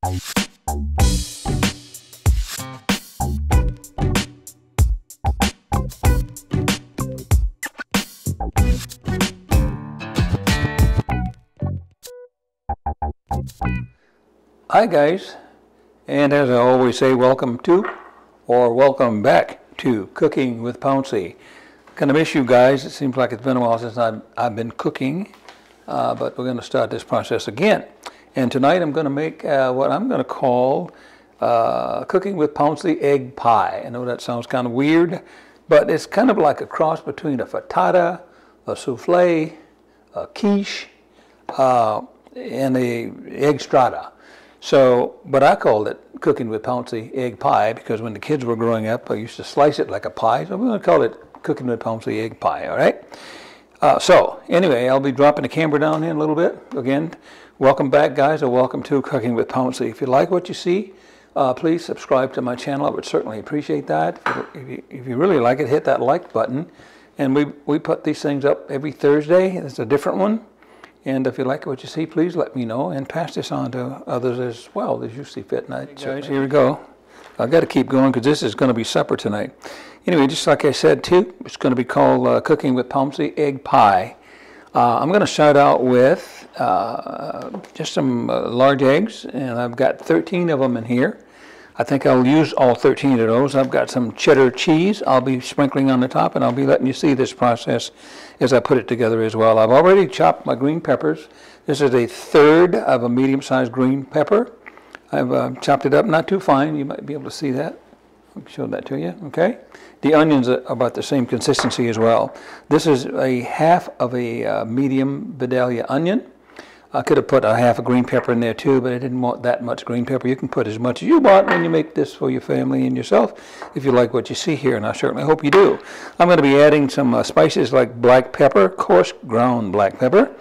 Hi guys, and as I always say, welcome to or welcome back to Cooking with Pouncy. Kind of miss you guys. It seems like it's been a while since I've been cooking, but we're going to start this process again. And tonight I'm going to make what I'm going to call Cooking with Pouncy egg pie. I know that sounds kind of weird, but it's kind of like a cross between a frittata, a souffle, a quiche, and a egg strata. So, but I called it Cooking with Pouncy egg pie because when the kids were growing up, I used to slice it like a pie. So we're going to call it Cooking with Pouncy egg pie, all right? So, anyway, I'll be dropping the camera down here in a little bit. Again, welcome back, guys, or welcome to Cooking with Pouncy. If you like what you see, please subscribe to my channel. I would certainly appreciate that. If you really like it, hit that like button. And we put these things up every Thursday. It's a different one. And if you like what you see, please let me know and pass this on to others as well as you see fit. Hey guys, here we go. I've got to keep going because this is going to be supper tonight. Anyway, just like I said too, it's going to be called Cooking with Pouncy egg pie. I'm going to start out with just some large eggs, and I've got 13 of them in here. I think I'll use all 13 of those. I've got some cheddar cheese I'll be sprinkling on the top, and I'll be letting you see this process as I put it together as well. I've already chopped my green peppers. This is a third of a medium-sized green pepper. I've chopped it up, not too fine. You might be able to see that. I'll show that to you, okay? The onions are about the same consistency as well. This is a half of a medium Vidalia onion. I could have put a half a green pepper in there too, but I didn't want that much green pepper. You can put as much as you want when you make this for your family and yourself, if you like what you see here, and I certainly hope you do. I'm going to be adding some spices like black pepper, coarse ground black pepper,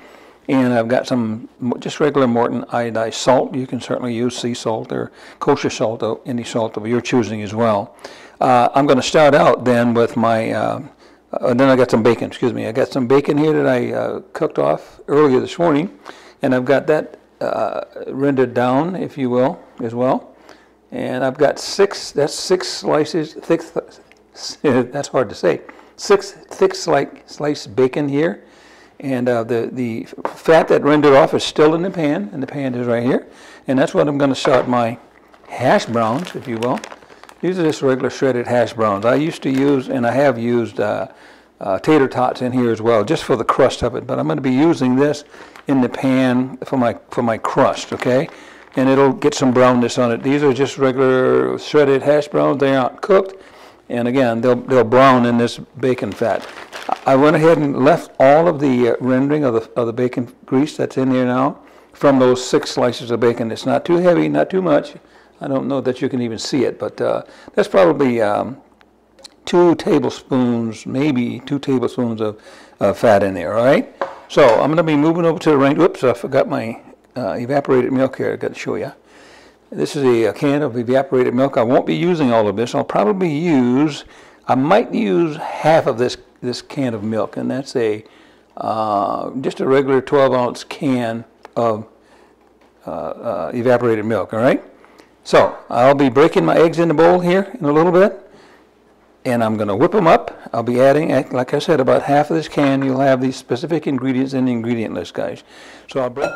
and I've got some just regular Morton iodized salt. You can certainly use sea salt or kosher salt, or any salt of your choosing as well. I'm going to start out then with my, then I got some bacon, excuse me. I got some bacon here that I cooked off earlier this morning. And I've got that rendered down, if you will, as well. And I've got six slices, that's hard to say, six thick sliced bacon here. And the fat that rendered off is still in the pan, and the pan is right here. And that's what I'm going to start my hash browns, if you will. These are just regular shredded hash browns. I used to use, and I have used tater tots in here as well, just for the crust of it. But I'm going to be using this in the pan for my crust, okay? And it'll get some brownness on it. These are just regular shredded hash browns. They aren't cooked, and again, they'll brown in this bacon fat. I went ahead and left all of the rendering of the bacon grease that's in there now from those 6 slices of bacon. It's not too heavy, not too much. I don't know that you can even see it, but that's probably 2 tablespoons, maybe 2 tablespoons of fat in there, all right? So I'm going to be moving over to the range. Whoops, I forgot my evaporated milk here. I've got to show you. This is a can of evaporated milk. I won't be using all of this. I'll probably use, I might use half of this can of milk, and that's a just a regular 12-ounce can of evaporated milk, all right? So I'll be breaking my eggs in the bowl here in a little bit. And I'm going to whip them up. I'll be adding, like I said, about half of this can. You'll have these specific ingredients in the ingredient list, guys. So I'll break.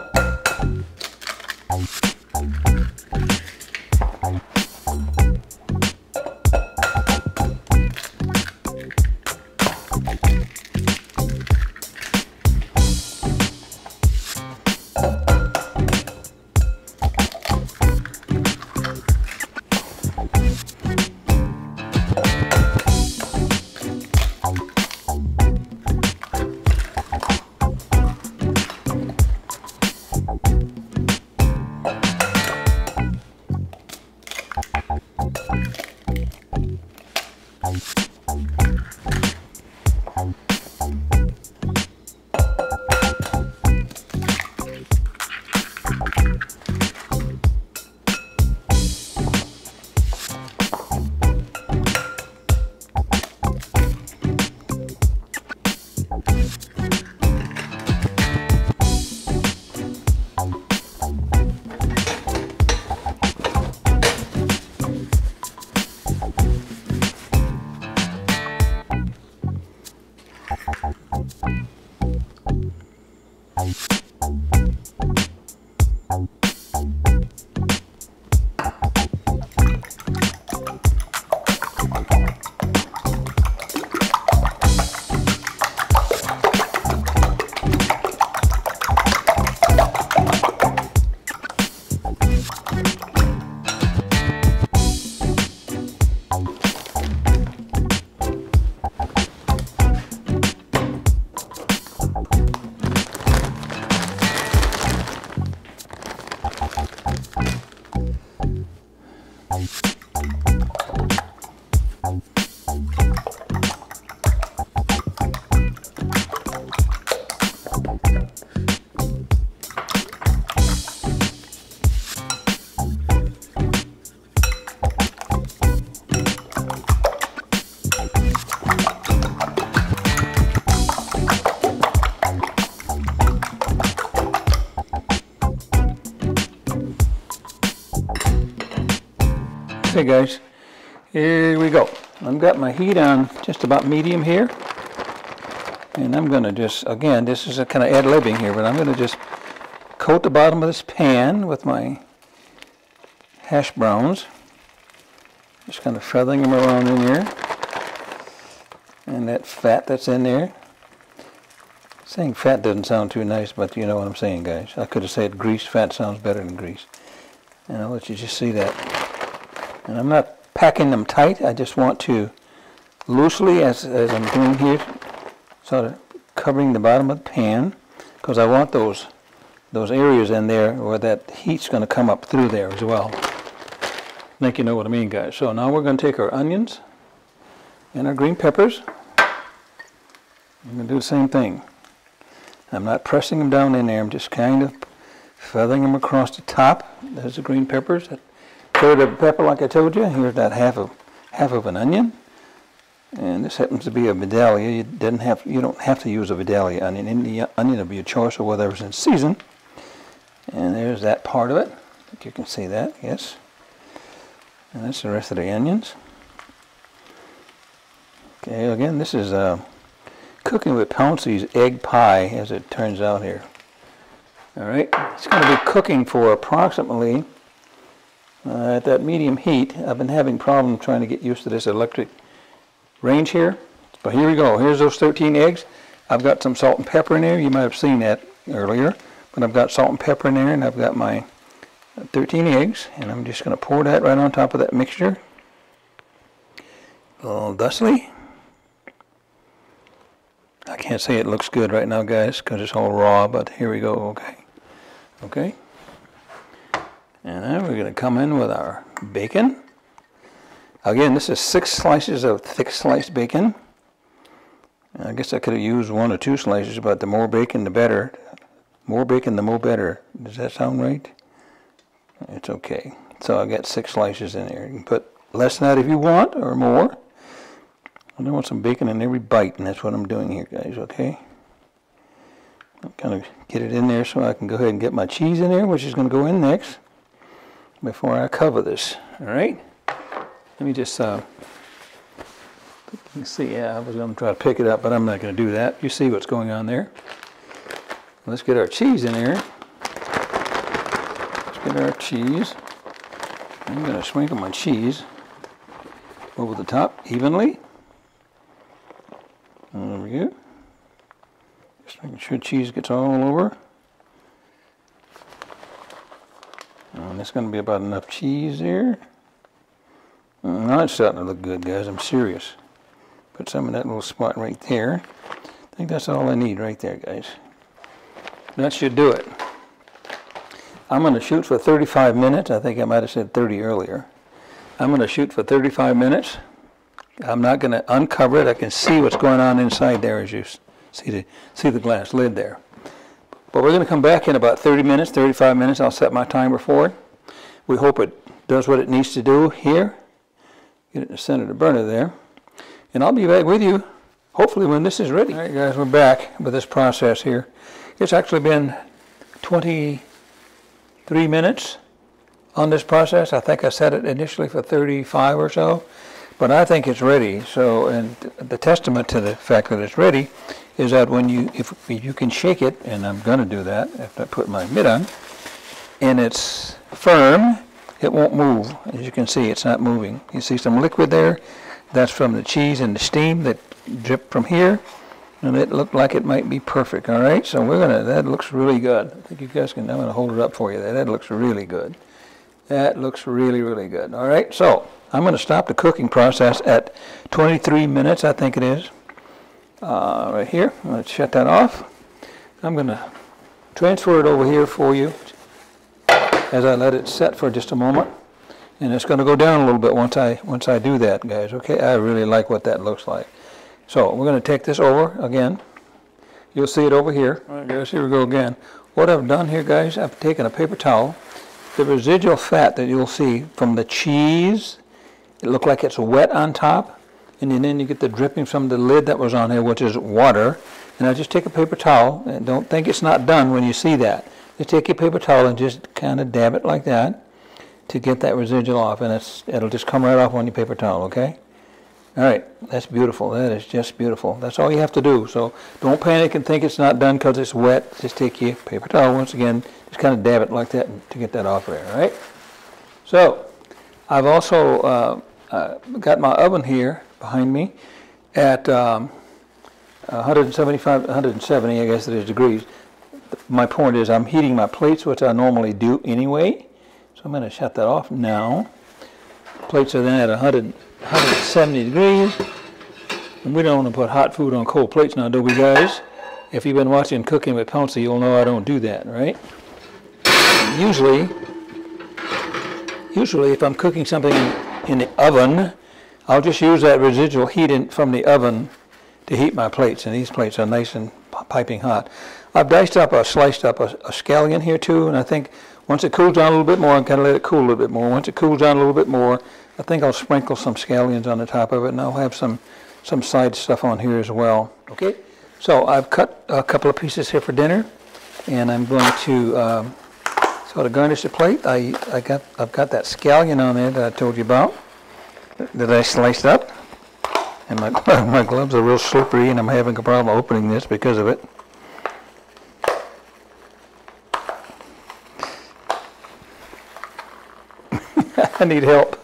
Okay guys, here we go. I've got my heat on just about medium here. And I'm going to just, again, this is a kind of ad-libbing here, but I'm going to just coat the bottom of this pan with my hash browns. Just kind of feathering them around in here. And that fat that's in there. Saying fat doesn't sound too nice, but you know what I'm saying, guys. I could have said grease. Fat sounds better than grease. And I'll let you just see that. And I'm not packing them tight. I just want to loosely, as I'm doing here, sort of covering the bottom of the pan, because I want those areas in there where that heat's going to come up through there as well. I think you know what I mean, guys. So now we're going to take our onions and our green peppers. I'm going to do the same thing. I'm not pressing them down in there. I'm just kind of feathering them across the top. There's the green peppers. A third of a pepper, like I told you. Here's that half of an onion. And this happens to be a Vidalia. You don't have to use a Vidalia onion. Any onion of your choice or whatever's in season. And there's that part of it. I think you can see that, yes. And that's the rest of the onions. Okay, again, this is cooking with Pouncy's egg pie, as it turns out here. All right, it's going to be cooking for approximately at that medium heat. I've been having problems trying to get used to this electric range here. But here we go. Here's those 13 eggs. I've got some salt and pepper in there. You might have seen that earlier. But I've got salt and pepper in there, and I've got my 13 eggs. And I'm just going to pour that right on top of that mixture. A little dustly. I can't say it looks good right now, guys, because it's all raw, but here we go. Okay. Okay. And then we're going to come in with our bacon. Again, this is 6 slices of thick sliced bacon. I guess I could have used 1 or 2 slices, but the more bacon, the better. More bacon, the more better. Does that sound right? It's okay. So I got 6 slices in there. You can put less than that if you want, or more. I want some bacon in every bite, and that's what I'm doing here, guys, okay? I'll kind of get it in there so I can go ahead and get my cheese in there, which is going to go in next before I cover this, all right? Let me just, let's see, yeah, I was going to try to pick it up, but I'm not going to do that. You see what's going on there. Let's get our cheese in there. Let's get our cheese. I'm going to sprinkle my cheese over the top evenly. There we go. Just making sure cheese gets all over. And that's going to be about enough cheese there. Now it's starting to look good, guys. I'm serious. Put some of that little spot right there. I think that's all I need right there, guys. That should do it. I'm going to shoot for 35 minutes. I think I might have said 30 earlier. I'm going to shoot for 35 minutes. I'm not going to uncover it. I can see what's going on inside there, as you see the glass lid there. But we're going to come back in about 30 minutes, 35 minutes. I'll set my timer for it. We hope it does what it needs to do here. Get it in the center of the burner there. And I'll be back with you, hopefully, when this is ready. All right, guys, we're back with this process here. It's actually been 23 minutes on this process. I think I set it initially for 35 or so. But I think it's ready. So, and the testament to the fact that it's ready is that when if you can shake it, and I'm going to do that after I put my mitt on, and it's firm, it won't move. As you can see, it's not moving. You see some liquid there? That's from the cheese and the steam that dripped from here, and it looked like it might be perfect. All right, so that looks really good. I think you guys can. I'm going to hold it up for you there. That looks really good. That looks really, really good. All right, so I'm going to stop the cooking process at 23 minutes, I think it is. Right here. I'm going to shut that off. I'm going to transfer it over here for you as I let it set for just a moment. And it's going to go down a little bit once I do that, guys. Okay, I really like what that looks like. So we're going to take this over again. You'll see it over here. All right, guys, here we go again. What I've done here, guys, I've taken a paper towel. The residual fat that you'll see from the cheese, it looked like it's wet on top, and then you get the dripping from the lid that was on here, which is water. And I just take a paper towel, and don't think it's not done when you see that. Just take your paper towel and just kind of dab it like that, to get that residual off, and it'll just come right off on your paper towel, okay? All right, that's beautiful. That is just beautiful. That's all you have to do. So don't panic and think it's not done because it's wet. Just take your paper towel once again, just kind of dab it like that to get that off there, all right? So I've also got my oven here behind me at 175, 170, I guess it is, degrees. My point is I'm heating my plates, which I normally do anyway. So I'm going to shut that off now. Plates are then at 170 degrees. And we don't want to put hot food on cold plates now, do we, guys? If you've been watching Cooking with Pouncy, you'll know I don't do that, right? Usually if I'm cooking something in the oven, I'll just use that residual heat from the oven to heat my plates, and these plates are nice and piping hot. I've sliced up a scallion here too, and I think once it cools down a little bit more, I'm going to let it cool a little bit more. Once it cools down a little bit more, I think I'll sprinkle some scallions on the top of it, and I'll have some side stuff on here as well. Okay, so I've cut a couple of pieces here for dinner, and I'm going to sort of garnish the plate. I've got that scallion on there that I told you about, that I sliced up. And my gloves are real slippery, and I'm having a problem opening this because of it. I need help.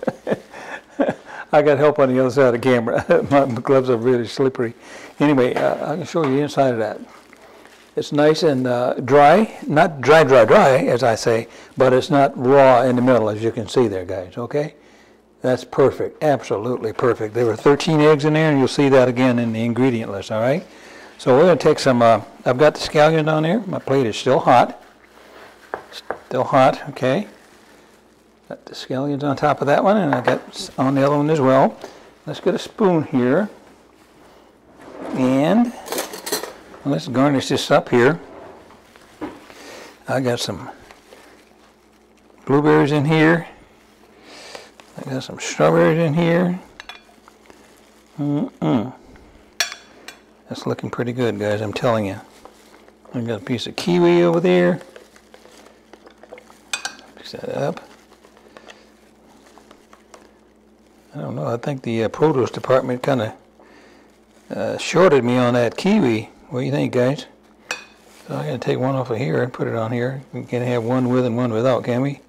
I got help on the other side of the camera. My gloves are really slippery. Anyway, I can show you the inside of that. It's nice and dry, not dry, as I say, but it's not raw in the middle, as you can see there, guys, okay? That's perfect, absolutely perfect. There were 13 eggs in there, and you'll see that again in the ingredient list, all right? So we're going to take some, I've got the scallion down there. My plate is still hot. Still hot, okay? Got the scallions on top of that one, and I got on the other one as well. Let's get a spoon here. And let's garnish this up here. I got some blueberries in here. I got some strawberries in here. That's looking pretty good, guys, I'm telling you. I got a piece of kiwi over there. Mix that up. I don't know, I think the produce department kind of shorted me on that kiwi. What do you think, guys? So I'm going to take one off of here and put it on here. We can have one with and one without, can we?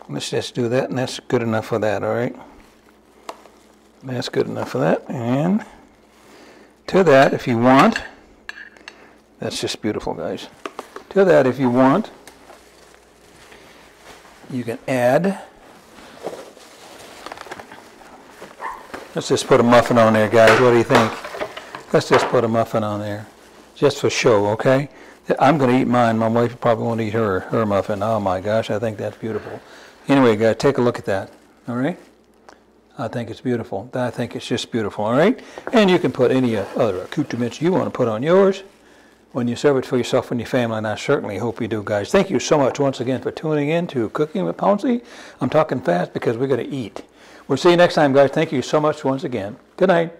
Let's just do that, and that's good enough for that, all right? That's good enough for that. And to that, if you want, that's just beautiful, guys. To that, if you want, you can add, let's just put a muffin on there, guys. What do you think? Let's just put a muffin on there, just for show, okay? I'm going to eat mine. My wife probably won't eat her muffin. Oh my gosh, I think that's beautiful. Anyway, guys, take a look at that, all right? I think it's beautiful. I think it's just beautiful, all right? And you can put any other accoutrements you want to put on yours when you serve it for yourself and your family, and I certainly hope you do, guys. Thank you so much once again for tuning in to Cooking with Pouncy. I'm talking fast because we're going to eat. We'll see you next time, guys. Thank you so much once again. Good night.